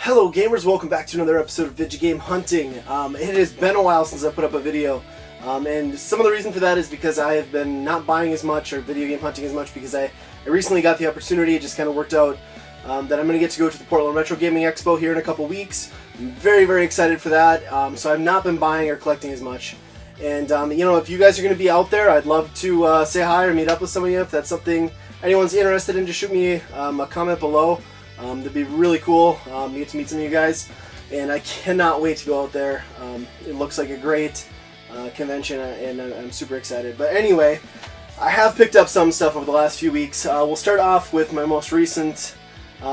Hello gamers, welcome back to another episode of Vidja Game Hunting. It has been a while since I put up a video, and some of the reason for that is because I have been not buying as much or video game hunting as much because I recently got the opportunity. It just kind of worked out that I'm going to get to go to the Portland Retro Gaming Expo here in a couple weeks. I'm very excited for that, so I've not been buying or collecting as much. And you know, if you guys are going to be out there, I'd love to say hi or meet up with some of you. If that's something anyone's interested in, just shoot me a comment below. That'd be really cool to get to meet some of you guys, and I cannot wait to go out there. It looks like a great convention, and I'm super excited. But anyway, I have picked up some stuff over the last few weeks. We'll start off with my most recent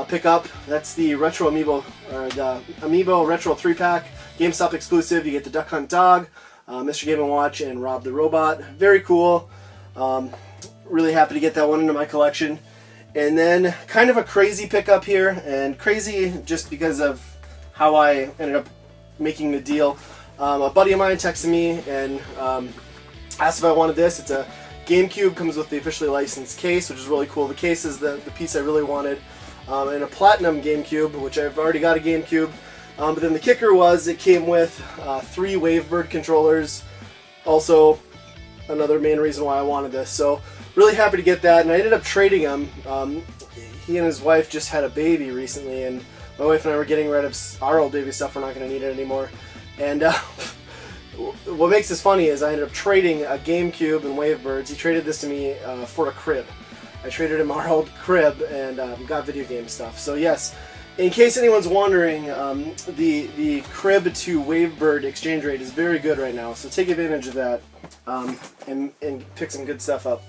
pickup. That's the Retro Amiibo, or the Amiibo Retro 3-pack, GameStop exclusive. You get the Duck Hunt Dog, Mr. Game & Watch, and Rob the Robot. Very cool. Really happy to get that one into my collection. And then kind of a crazy pickup here, and crazy just because of how I ended up making the deal. A buddy of mine texted me and asked if I wanted this. It's a Gamecube, comes with the officially licensed case, which is really cool. The case is the piece I really wanted, and a Platinum Gamecube, which I've already got a Gamecube. But then the kicker was it came with 3 Wavebird controllers. Also, another main reason why I wanted this. So really happy to get that, and I ended up trading him. He and his wife just had a baby recently, and my wife and I were getting rid of our old baby stuff. We're not going to need it anymore. And what makes this funny is I ended up trading a GameCube and Wavebirds. He traded this to me for a crib. I traded him our old crib and got video game stuff. So yes, in case anyone's wondering, the crib to Wavebird exchange rate is very good right now. So take advantage of that and pick some good stuff up.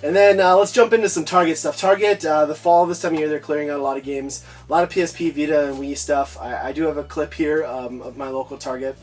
And then let's jump into some Target stuff. Target, the fall this time of year, they're clearing out a lot of games. A lot of PSP, Vita, and Wii stuff. I do have a clip here of my local Target.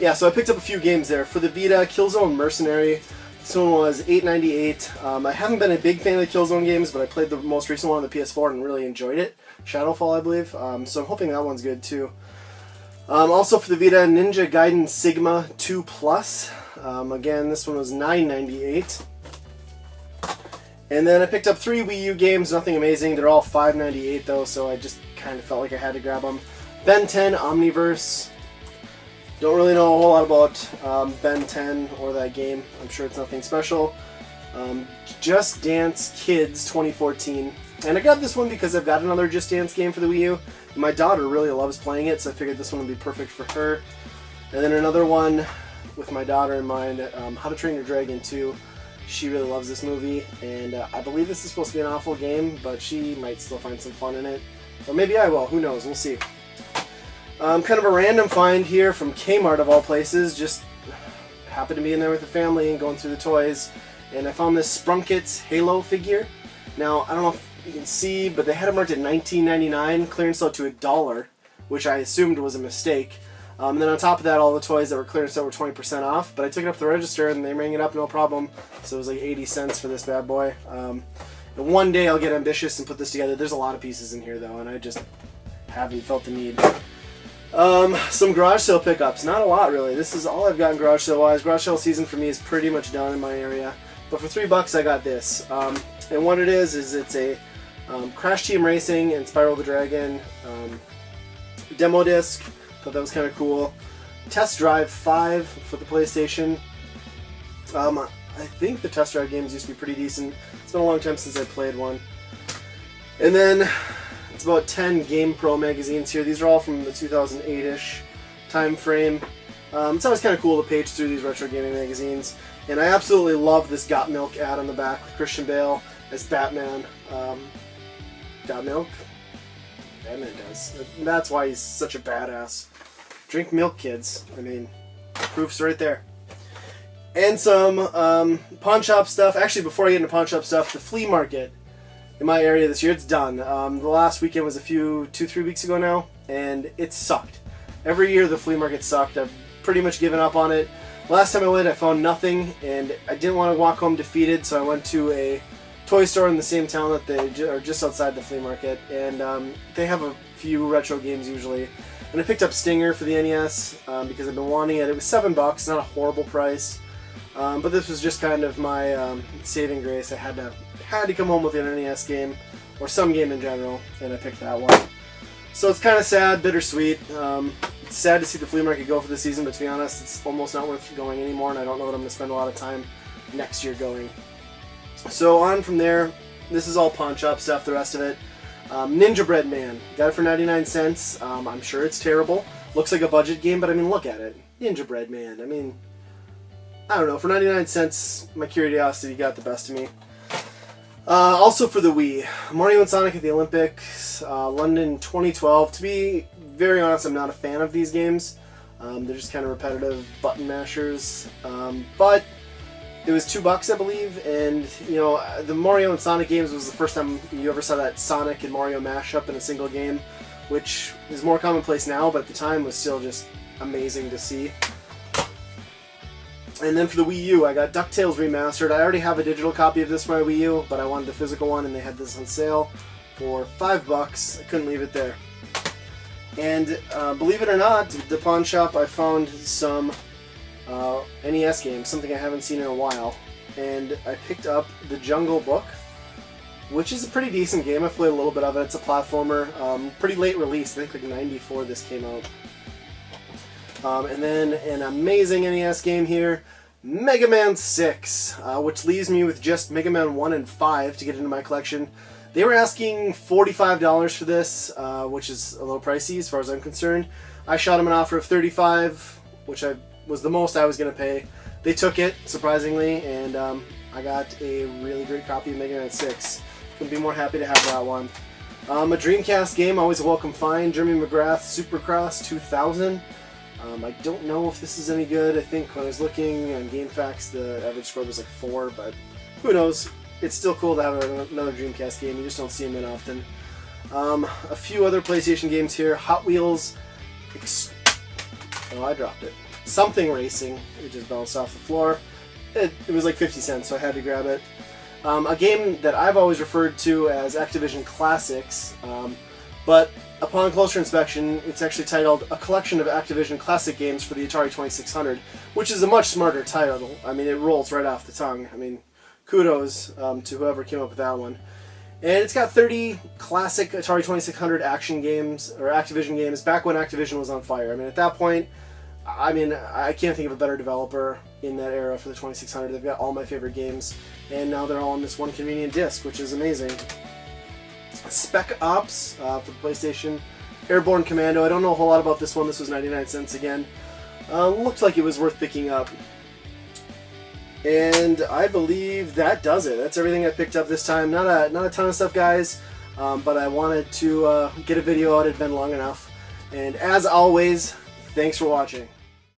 Yeah, so I picked up a few games there. For the Vita, Killzone Mercenary. This one was $8.98. I haven't been a big fan of the Killzone games, but I played the most recent one on the PS4 and really enjoyed it. Shadowfall, I believe. So I'm hoping that one's good too. Also for the Vita, Ninja Gaiden Sigma 2 Plus. Again, this one was $9.98. And then I picked up 3 Wii U games, nothing amazing. They're all $5.98 though, so I just kind of felt like I had to grab them. Ben 10 Omniverse. Don't really know a whole lot about Ben 10 or that game. I'm sure it's nothing special. Just Dance Kids 2014. And I got this one because I've got another Just Dance game for the Wii U. My daughter really loves playing it, so I figured this one would be perfect for her. And then another one with my daughter in mind, How to Train Your Dragon 2. She really loves this movie, and I believe this is supposed to be an awful game, but she might still find some fun in it. Or maybe I will, who knows, we'll see. Kind of a random find here from Kmart of all places. Just happened to be in there with the family and going through the toys, and I found this Sprunkets Halo figure. Now, I don't know if you can see, but they had it marked at $19.99, clearance out to $1, which I assumed was a mistake. And then on top of that, all the toys that were clearance out were 20% off, but I took it up to the register and they rang it up no problem, so it was like 80 cents for this bad boy. And one day I'll get ambitious and put this together. There's a lot of pieces in here though, and I just haven't felt the need. Some garage sale pickups. Not a lot really. This is all I've gotten garage sale wise. Garage sale season for me is pretty much done in my area. But for $3 I got this. And what it is it's a Crash Team Racing and Spyro the Dragon demo disc. Thought that was kind of cool. Test Drive 5 for the PlayStation. I think the Test Drive games used to be pretty decent. It's been a long time since I played one. And then it's about 10 Game Pro magazines here. These are all from the 2008-ish time frame. It's always kind of cool to page through these retro gaming magazines. And I absolutely love this Got Milk ad on the back with Christian Bale as Batman. Got milk? Batman does. That's why he's such a badass. Drink milk, kids. I mean, Proof's right there. And some pawn shop stuff. Actually, before I get into pawn shop stuff, the flea market in my area this year, it's done. The last weekend was 2-3 weeks ago now, and it sucked. Every year the flea market sucked. I've pretty much given up on it. Last time I went, I found nothing, and I didn't want to walk home defeated, so I went to a toy store in the same town that they are just outside the flea market, and they have a few retro games usually. And I picked up Stinger for the NES because I've been wanting it. It was $7, not a horrible price, but this was just kind of my saving grace. I had to come home with an NES game or some game in general, and I picked that one. So it's kind of sad, bittersweet. It's sad to see the flea market go for the season, but to be honest, it's almost not worth going anymore, and I don't know that I'm going to spend a lot of time next year going. So on from there, this is all pawn shop stuff, the rest of it. Ninja Bread Man, got it for 99 cents. I'm sure it's terrible. Looks like a budget game, but I mean, look at it. Ninja Bread Man. I mean, I don't know, for 99 cents, my curiosity got the best of me. Also for the Wii, Mario and Sonic at the Olympics, London 2012. To be very honest, I'm not a fan of these games. They're just kind of repetitive button mashers. But it was $2, I believe, and you know, the Mario and Sonic games was the first time you ever saw that Sonic and Mario mashup in a single game, which is more commonplace now, but at the time was still just amazing to see. And then for the Wii U, I got DuckTales Remastered. I already have a digital copy of this for my Wii U, but I wanted the physical one, and they had this on sale for $5. I couldn't leave it there. And believe it or not, the pawn shop, I found some NES games, something I haven't seen in a while. And I picked up The Jungle Book, which is a pretty decent game. I've played a little bit of it. It's a platformer. Pretty late release. I think like '94 this came out. And then an amazing NES game here, Mega Man 6, which leaves me with just Mega Man 1 and 5 to get into my collection. They were asking $45 for this, which is a little pricey as far as I'm concerned. I shot them an offer of $35, which was the most I was going to pay. They took it, surprisingly, and I got a really great copy of Mega Man 6. Couldn't be more happy to have that one. A Dreamcast game, always a welcome find, Jeremy McGrath Supercross 2000. I don't know if this is any good. I think when I was looking on GameFAQs, the average score was like 4, but who knows? It's still cool to have another Dreamcast game. You just don't see them in often. A few other PlayStation games here. Hot Wheels. Oh, I dropped it. Something Racing. It just bounced off the floor. It was like 50 cents, so I had to grab it. A game that I've always referred to as Activision Classics, but upon closer inspection, it's actually titled A Collection of Activision Classic Games for the Atari 2600, which is a much smarter title. I mean, it rolls right off the tongue. I mean, kudos to whoever came up with that one. And it's got 30 classic Atari 2600 action games, or Activision games, back when Activision was on fire. I mean, at that point, I mean, I can't think of a better developer in that era for the 2600. They've got all my favorite games, and now they're all on this one convenient disc, which is amazing. Spec Ops for the PlayStation. Airborne Commando. I don't know a whole lot about this one. This was 99 cents again. Looked like it was worth picking up. And I believe that does it. That's everything I picked up this time. Not a ton of stuff, guys, but I wanted to get a video out. It had been long enough. And as always, thanks for watching.